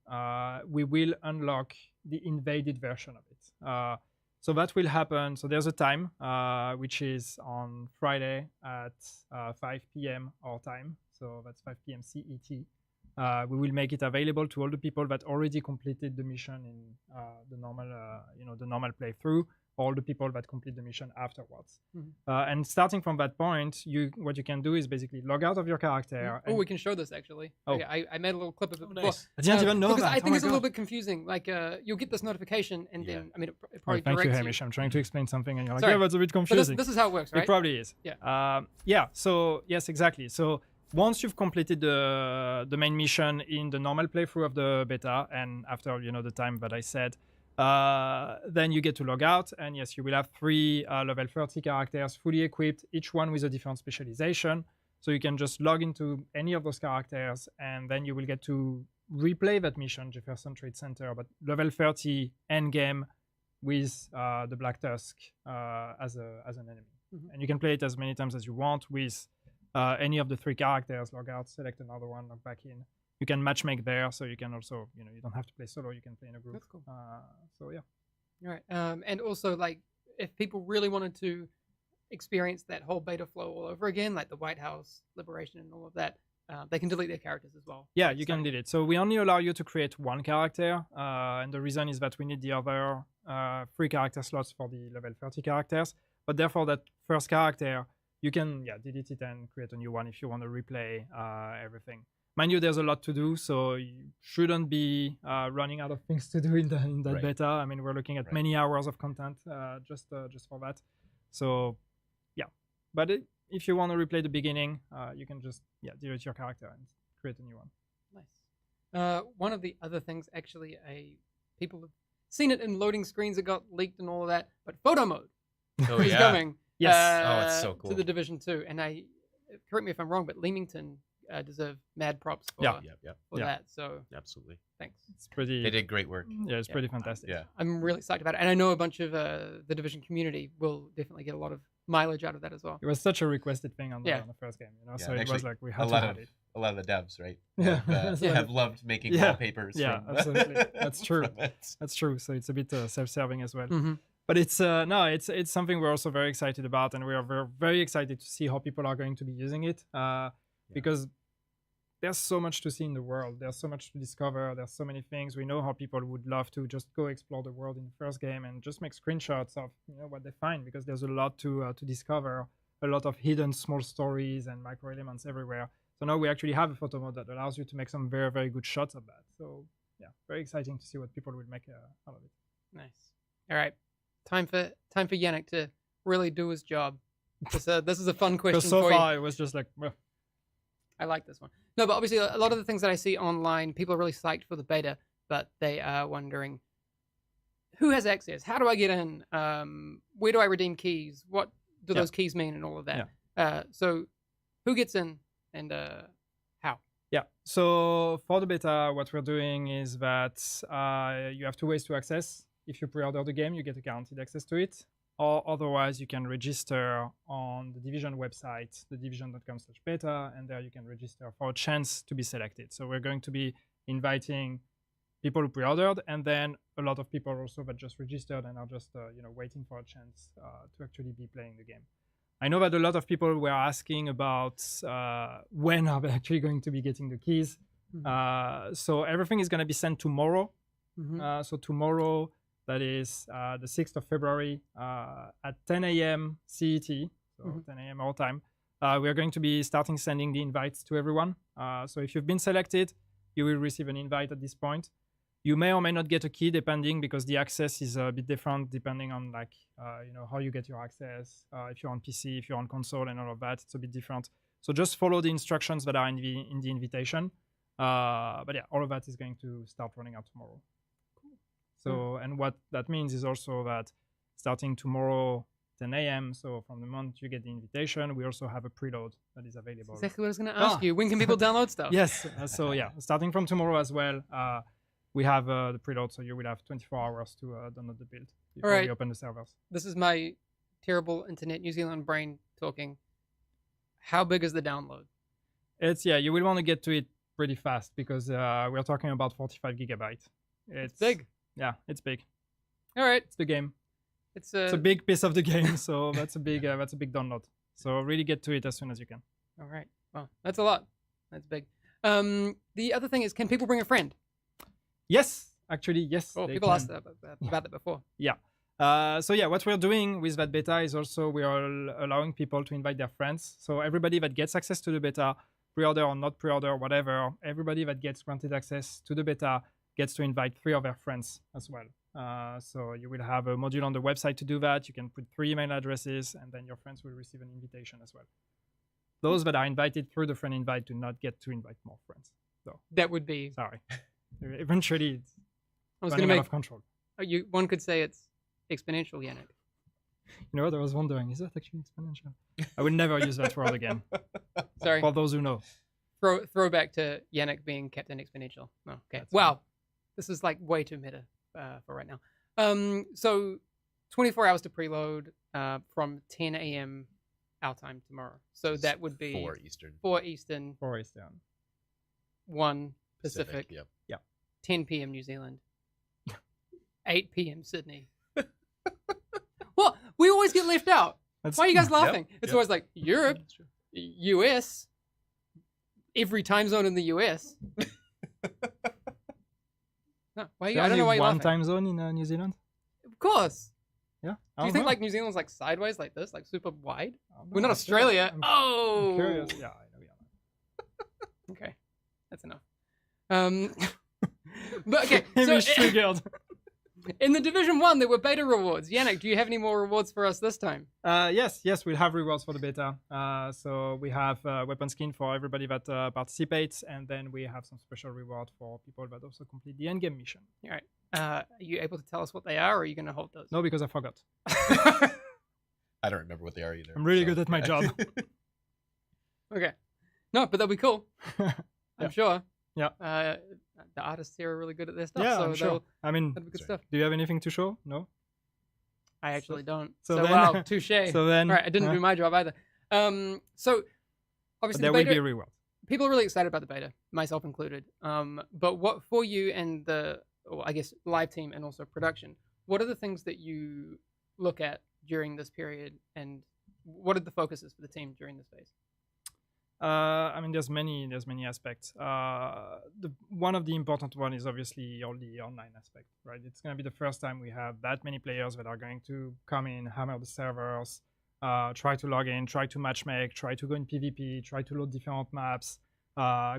we will unlock the invaded version of it. So that will happen. So there's a time, which is on Friday at 5 p.m. our time. So that's 5 p.m. CET. We will make it available to all the people that already completed the mission in the normal playthrough. all the people that complete the mission afterwards. Mhm. And starting from that point, what you can do is basically log out of your character. Oh, we can show this actually. Oh. Yeah, I made a little clip of it before. nice. I didn't even know because that. I think Oh it's a my little God. bit confusing. Like you'll get this notification, and then I mean, it Oh, probably thank you, directs Hamish. I'm trying to explain something, and you're like, Sorry. yeah, that's a bit But confusing. this is how it works, right? It probably is. Yeah. Yeah. So yes, exactly. So once you've completed the main mission in the normal playthrough of the beta, and after the time that I said, then you get to log out, and yes, you will have 3 level 30 characters fully equipped, each one with a different specialization. So you can just log into any of those characters, and then you will get to replay that mission, Jefferson Trade Center, but level 30 end game with the Black Tusk as an enemy. Mhm. And you can play it as many times as you want with any of the 3 characters. Log out, select another one, log back in. You can matchmake there, so you can also, you don't have to play solo. You can play in a group. That's cool. So yeah. All right. And also, like, if people really wanted to experience that whole beta flow all over again, like the White House liberation and all of that, they can delete their characters as well. Yeah, you can delete. So we only allow you to create 1 character, and the reason is that we need the other 3 character slots for the level 30 characters. But therefore, that first character, you can delete it and create a new one if you want to replay everything. Mind you, there's a lot to do, so you shouldn't be running out of things to do in that Right. beta. I mean, we're looking at many hours of content just for that. So, yeah. But if you want to replay the beginning, you can just delete your character and create a new one. Nice. One of the other things, actually, people have seen it in loading screens that got leaked and all of that, but photo mode Oh is yeah. coming. Yes. Oh, it's so cool. To the Division 2, and correct me if I'm wrong, but Leamington deserve mad props for, Yep. for that. So Absolutely. thanks. It's pretty. They did great work. Yeah, it's pretty fantastic. Yeah. I'm really psyched about it, and I know a bunch of the Division community will definitely get a lot of mileage out of that as well. It was such a requested thing on the first game, Yeah, so it was actually, like we A had to lot have of it. a lot of the devs, right? Yeah. Have loved making Yeah. wallpapers. Yeah, from, absolutely. That's true. from it. That's true. So it's a bit self-serving as well. Mm-hmm. But it's something we're also very excited about, and we are very, very excited to see how people are going to be using it because there's so much to see in the world. There's so much to discover. There's so many things. We know how people would love to just go explore the world in the first game and just make screenshots of what they find, because there's a lot to discover, a lot of hidden small stories and micro elements everywhere. So now we actually have a photo mode that allows you to make some very, very good shots of that. So yeah, very exciting to see what people will make out of it. Nice. All right, time for Yannick to really do his job. This is a fun question Because so for far you. it was just like, well, I like this one. No, but obviously a lot of the things that I see online, people are really psyched for the beta, but they are wondering who has access? How do I get in? Where do I redeem keys? What do those keys mean and all of that? So who gets in and how? Yeah. So for the beta, what we're doing is that you have 2 ways to access. If you pre-order the game, you get a guaranteed access to it. Or otherwise, you can register on the Division website, thedivision.com/beta, and there you can register for a chance to be selected. So we're going to be inviting people who pre-ordered, and then a lot of people also that just registered and are just waiting for a chance to actually be playing the game. I know that a lot of people were asking about when are they actually going to be getting the keys. Mm-hmm. So everything is going to be sent tomorrow. Mm-hmm. So tomorrow, that is the 6th of February at 10 a.m. CET, so 10 a.m. our time. We are going to be starting sending the invites to everyone. So if you've been selected, you will receive an invite at this point. You may or may not get a key depending, because the access is a bit different depending on how you get your access. If you're on PC, if you're on console and all of that, it's a bit different. So just follow the instructions that are in the invitation. But yeah, all of that is going to start running out tomorrow. So, and what that means is also that starting tomorrow, 10 a.m., so from the moment you get the invitation, we also have a preload that is available. That's exactly what I was going to ask you. When can people download stuff? Yes. So yeah, starting from tomorrow as well, we have the preload, so you will have 24 hours to download the build before we open the servers. This is my terrible internet New Zealand brain talking. How big is the download? You will want to get to it pretty fast, because we're talking about 45 gigabytes. It's big. Yeah, it's big. All right. It's the game. It's a big piece of the game, so that's a big download. So really get to it as soon as you can. All right. Well, that's a lot. That's big. The other thing is, can people bring a friend? Yes, actually, yes. Oh, people asked about that before. Yeah. So yeah, what we're doing with that beta is also we are allowing people to invite their friends. So everybody that gets access to the beta, pre-order or not pre-order, whatever, everybody that gets granted access to the beta gets to invite 3 of their friends as well. So you will have a module on the website to do that. You can put 3 email addresses, and then your friends will receive an invitation as well. Those that are invited through the friend invite do not get to invite more friends. So That would be. sorry. Eventually, it's I was running going to out make. of control. One could say it's exponential, Yannick. You know what? I was wondering, is that actually exponential? I will never use that word again. Sorry. For those who know. Throwback to Yannick being Captain Exponential. Oh, okay. That's Wow. This is like way too meta for right now. So 24 hours to preload from 10 a.m. our time tomorrow. So that would be 4 Eastern. 4 Eastern, 4 is down. 1 Pacific, Yep. 10 p.m. New Zealand, 8 p.m. Sydney. Well, we always get left out. Why are you guys laughing? It's always like Europe, That's true. US, every time zone in the US. No, why you, I don't know why you're one laughing. time zone in New Zealand? Of course. Yeah. Do you think like New Zealand's like sideways like this, like super wide? We're not I'm Australia. I'm Oh, curious. Yeah, I know. Yeah. okay, that's enough. But okay, Maybe so triggered. in the Division 1 there were beta rewards. Yannick, do you have any more rewards for us this time? Yes, we'll have rewards for the beta. So we have weapon skin for everybody that participates, and then we have some special reward for people that also complete the endgame mission. All right. Are you able to tell us what they are, or are you going to hold those? No, because I forgot. I don't remember what they are either. I'm really so, good at my job. Okay. No, but that'll be cool. I'm sure. Yeah. The artists here are really good at their stuff. Yeah, so I'm sure. I mean, that'll be good Sorry. stuff. do you have anything to show? No? I actually don't. so So, then- wow, touche. So then, All right, I didn't do my job either. So but obviously there the will beta, be rewards. people are really excited about the beta, myself included. But what for you and the, or I guess, live team and also production, what are the things that you look at during this period, and what are the focuses for the team during this phase? I mean, there's many aspects. One of the important one is obviously all the online aspect, right? It's going to be the first time we have that many players that are going to come in, hammer the servers, try to log in, try to matchmake, try to go in PvP, try to load different maps,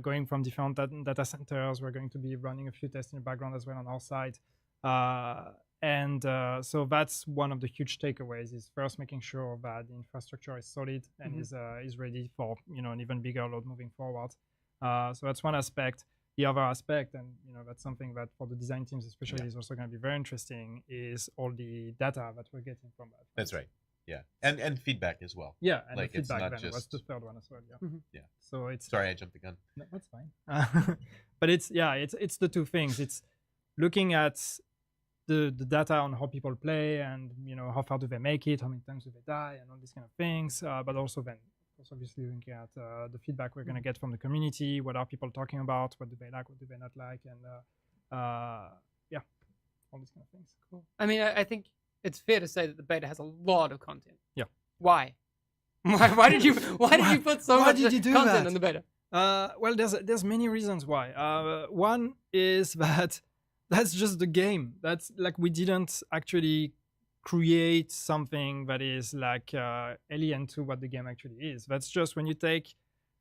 going from different data centers. We're going to be running a few tests in the background as well on our side. So that's one of the huge takeaways, is first making sure that the infrastructure is solid and is ready for an even bigger load moving forward. So that's one aspect. The other aspect, and that's something that for the design teams especially is also going to be very interesting, is all the data that we're getting from that. That's right. Yeah, and feedback as well. Yeah, and Like, the it's feedback not then was just- the third one as well. Yeah. Yeah. So it's Sorry, I jumped the gun. no, that's fine. But it's the two things. It's looking at the data on how people play, and how far do they make it, how many times do they die, and all these kind of things. But also then, of course, obviously looking at the feedback we're going to get from the community. What are people talking about? What do they like? What do they not like? And yeah, all these kind of things. Cool. I mean, I think it's fair to say that the beta has a lot of content. Yeah. Why? Why did you put so why much did you do content that? in the beta? Well, there's many reasons why. One is that that's just the game. That's like, we didn't actually create something that is like alien to what the game actually is. That's just when you take,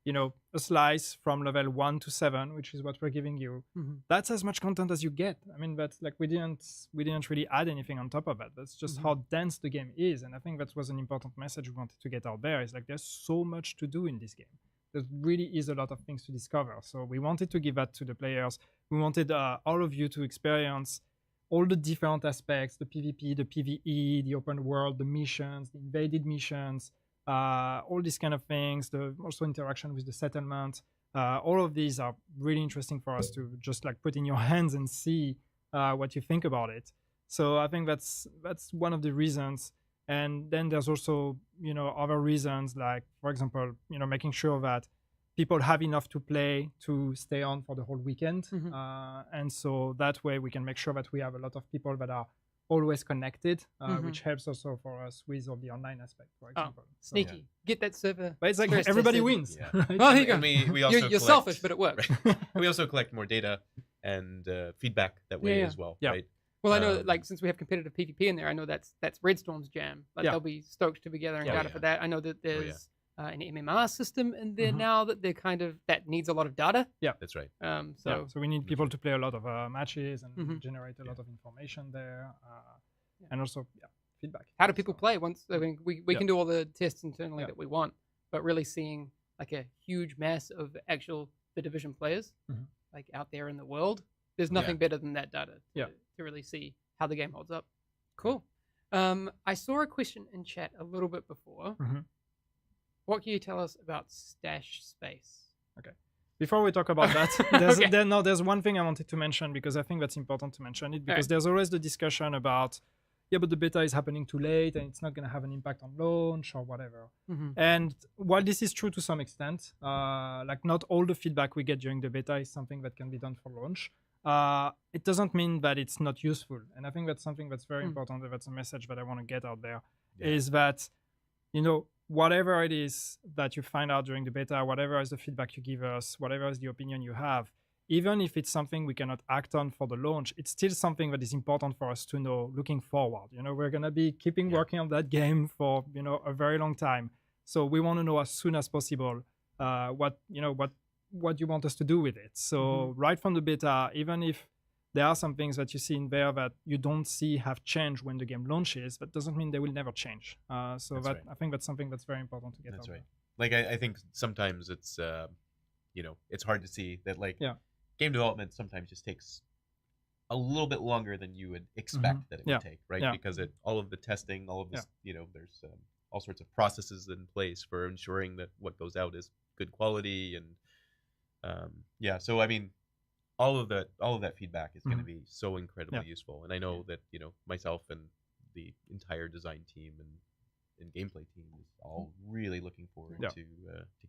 a slice from level 1 to 7, which is what we're giving you. That's as much content as you get. I mean, that's like, we didn't really add anything on top of that. That's just how dense the game is. And I think that was an important message we wanted to get out there, is like, there's so much to do in this game. There really is a lot of things to discover. So we wanted to give that to the players. We wanted all of you to experience all the different aspects: the PvP, the PvE, the open world, the missions, the invaded missions, all these kind of things, the also interaction with the settlement. All of these are really interesting for us to just like put in your hands and see what you think about it. So I think that's one of the reasons. And then there's also, other reasons, like, for example, making sure that people have enough to play to stay on for the whole weekend. And so that way we can make sure that we have a lot of people that are always connected, which helps also for us with all the online aspect, for example. So, Sneaky. Get that server. but it's like stress everybody tested. wins. Yeah. right? Well, there you go. And we also You're collect- selfish, but it works. Right. We also collect more data and feedback that way Yeah. as well, Yeah. right? Well, I know, like, since we have competitive PvP in there, I know that's Red Storm's jam. Like, they'll be stoked to be gathering data for that. I know that there's an MMR system in there now that they're that needs a lot of data. Yeah, that's right. So we need people to play a lot of matches and generate a lot of information there, and also feedback. How do people play? Once we can do all the tests internally that we want, but really seeing like a huge mass of the division players like out there in the world, there's nothing better than that data to really see how the game holds up. Cool. I saw a question in chat a little bit before. What can you tell us about stash space? Okay. Before we talk about that, there's one thing I wanted to mention, because I think that's important to mention it, because there's always the discussion about, but the beta is happening too late and it's not going to have an impact on launch or whatever. And while this is true to some extent, like not all the feedback we get during the beta is something that can be done for launch. It doesn't mean that it's not useful. And I think that's something that's very important. That's a message that I want to get out there, is that, whatever it is that you find out during the beta, whatever is the feedback you give us, whatever is the opinion you have, even if it's something we cannot act on for the launch, it's still something that is important for us to know looking forward. We're going to be keeping working on that game for, a very long time. So we want to know as soon as possible what you want us to do with it. So right from the beta, even if there are some things that you see in there that you don't see have changed when the game launches, that doesn't mean they will never change. I think that's something that's very important to get out. That's right. Like I think sometimes it's it's hard to see that game development sometimes just takes a little bit longer than you would expect that it would take, right? Because all of the testing, all of this, there's all sorts of processes in place for ensuring that what goes out is good quality, and so I mean, all of that feedback is going to be so incredibly useful, and I know that myself and the entire design team and gameplay team is all really looking forward to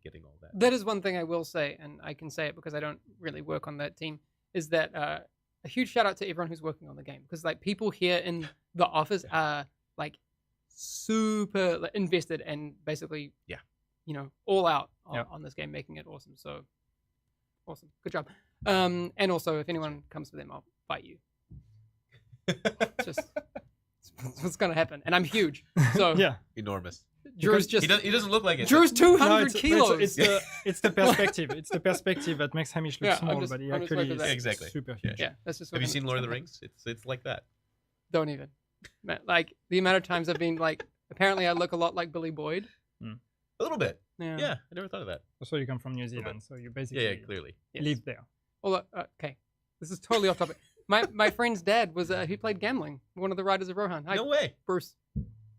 getting all that. That is one thing I will say, and I can say it because I don't really work on that team, is that a huge shout out to everyone who's working on the game, because like people here in the office are like super invested and basically all out on this game, making it awesome. So awesome, good job. And also, if anyone comes for them, I'll fight you. Just what's gonna happen, and I'm huge, so enormous. Drew's he doesn't look like it. Drew's 200 kilos. It's the perspective. It's the perspective that makes Hamish look small, but he actually is exactly super huge. Yeah, that's just. Have you seen Lord of the Rings? It's like that. Don't even. Like the amount of times I've been like, apparently I look a lot like Billy Boyd. A little bit. Yeah, I never thought of that. Also, you come from New Zealand, so you basically clearly live there. Well, okay, this is totally off topic. My friend's dad was he played Gambling, one of the writers of Rohan. Hi, no way, Bruce.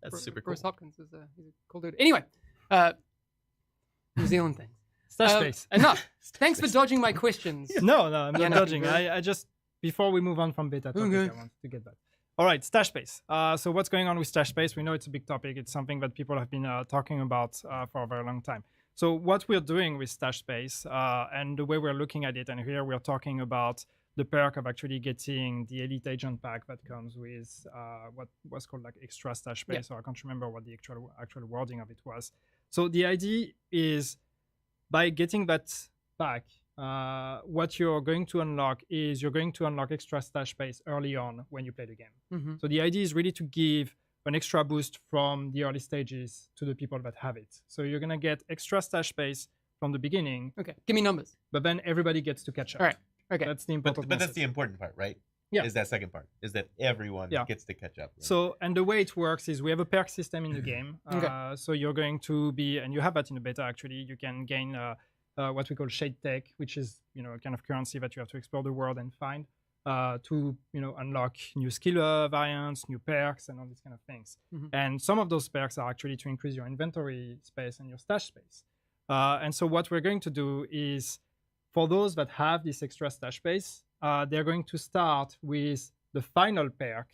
That's super cool. Bruce Hopkins he's a cool dude. Anyway, New Zealand things. Stash space. Enough. Thanks for dodging my questions. No, I'm not dodging. I just, before we move on from beta topic, I want to get back. All right, stash space. So what's going on with stash space? We know it's a big topic. It's something that people have been talking about for a very long time. So what we're doing with stash space and the way we're looking at it, and here we're talking about the perk of actually getting the Elite Agent pack that comes with what was called like extra stash space. So I can't remember what the actual wording of it was. So the idea is by getting that pack, what you're going to unlock is you're going to unlock extra stash space early on when you play the game. So the idea is really to give an extra boost from the early stages to the people that have it. So you're going to get extra stash space from the beginning. Okay, give me numbers. But then everybody gets to catch up. All right. Okay. That's the important but that's the important part, right? Yeah. Is that second part, is that everyone gets to catch up. Right? So, and the way it works is we have a perk system in the game. So you're going to be, and you have that in the beta actually, you can gain what we call shade tech, which is, a kind of currency that you have to explore the world and find to, unlock new skill variants, new perks, and all these kind of things. And some of those perks are actually to increase your inventory space and your stash space. And so what we're going to do is, for those that have this extra stash space, they're going to start with the final perk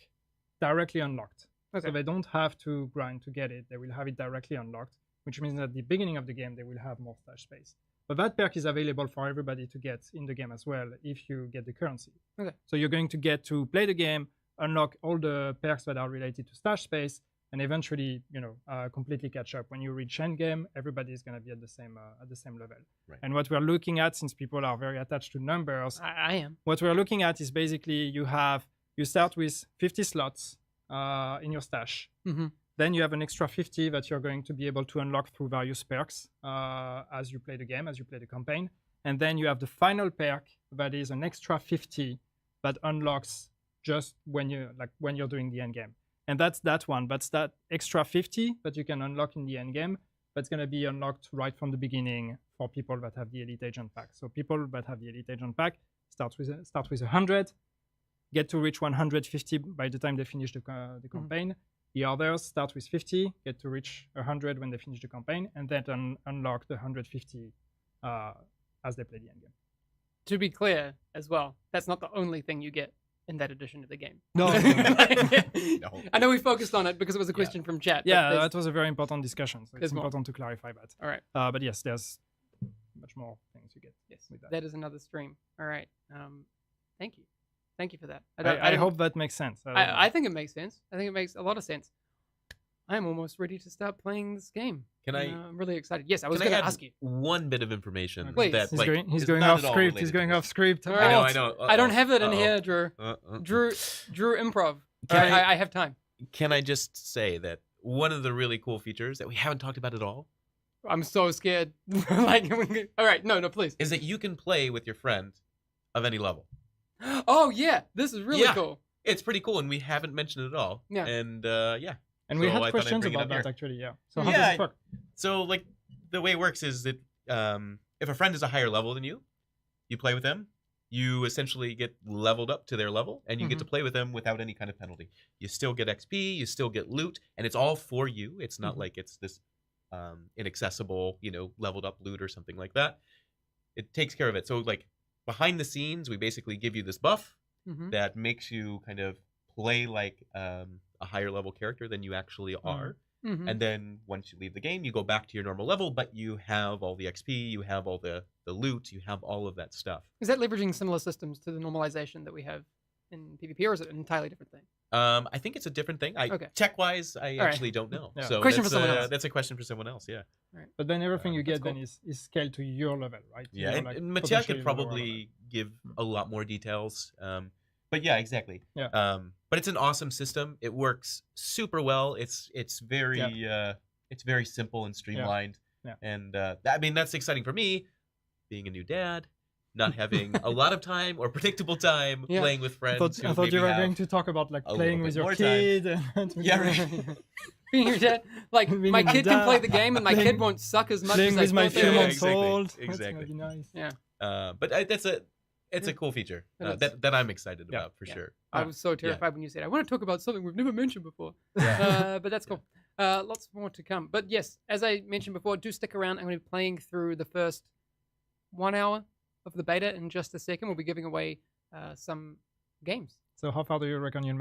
directly unlocked. So they don't have to grind to get it. They will have it directly unlocked, which means that at the beginning of the game, they will have more stash space. But that perk is available for everybody to get in the game as well if you get the currency. So you're going to get to play the game, unlock all the perks that are related to stash space, and eventually, completely catch up. When you reach endgame, everybody is going to be at the same level. Right. And what we're looking at, since people are very attached to numbers, I am. What we're looking at is basically you have you start with 50 slots in your stash. Mm-hmm. Then you have an extra 50 that you're going to be able to unlock through various perks as you play the game, as you play the campaign. And then you have the final perk that is an extra 50 that unlocks just when you're doing the end game. And that's that one. That's that extra 50 that you can unlock in the end game. That's going to be unlocked right from the beginning for people that have the Elite Agent pack. So people that have the Elite Agent pack start with 100, get to reach 150 by the time they finish the campaign. The others start with 50, get to reach 100 when they finish the campaign, and then unlock the 150 as they play the end game. To be clear as well, that's not the only thing you get in that edition of the game. No. No. I know we focused on it because it was a question from chat. but Yeah, there's- that was a very important discussion. So it's there's more. important to clarify that. All right. But yes, there's much more things you get. Yes, with that. that is another stream. All right. Thank you. Thank you for that. I didn't- hope that makes sense. I think it makes sense. I think it makes a lot of sense. I'm almost ready to start playing this game. I'm really excited. Yes, I was Can going I to add ask you. one bit of information Please. that he's like going, he's is going not off at all script. related He's to going this. off script. All I right. know, I know. I don't have it in Uh-oh. here, Drew. Drew Improv. Can All right, I have time. Can I just say that one of the really cool features that we haven't talked about at all I'm so scared. All right, no, please. is that you can play with your friend of any level. Oh yeah, this is really Yeah. cool. It's pretty cool, and we haven't mentioned it at all. Yeah. And And we So I had thought I'd questions bring it about up that here. actually. Yeah. So how Yeah, does it work? So, like, the way it works is that if a friend is a higher level than you, you play with them. You essentially get leveled up to their level, and you get to play with them without any kind of penalty. You still get XP, you still get loot, and it's all for you. It's not like it's this inaccessible, leveled up loot or something like that. It takes care of it. So, like, behind the scenes, we basically give you this buff Mhm. that makes you kind of play like a higher level character than you actually are. Mhm. And then once you leave the game, you go back to your normal level, but you have all the XP, you have all the loot, you have all of that stuff. Is that leveraging similar systems to the normalization that we have in PvP, or is it an entirely different thing? I think it's a different thing. Okay. Tech-wise, I All right. actually don't know. Yeah. So Question for that's, someone else. That's a question for someone else, yeah. But then everything you That's get then is scaled to your level, right? Yeah, You're, and, like, and Mattia potentially could lower probably give a lot more details. But yeah, exactly. Yeah. But it's an awesome system. It works super well. It's very it's very simple and streamlined. Yeah. And I mean, that's exciting for me, being a new dad, not having a lot of time or predictable time Yeah. playing with friends. I thought you were going to talk about like a playing little with bit your more time. kid. Yeah, right. Being your dad, like Being my your kid can dad, play the game, and my kid playing- won't suck as much Playing as with I my thought they few would. months exactly, old. exactly. That's gonna be nice. But it's a cool feature It is. that I'm excited Yeah. about for sure. I was so terrified when you said, "I want to talk about something we've never mentioned before." Yeah. But that's cool. Lots more to come. But yes, as I mentioned before, do stick around. I'm going to be playing through the first 1 hour of the beta in just a second. We'll be giving away some games. So how far do you reckon you'll make?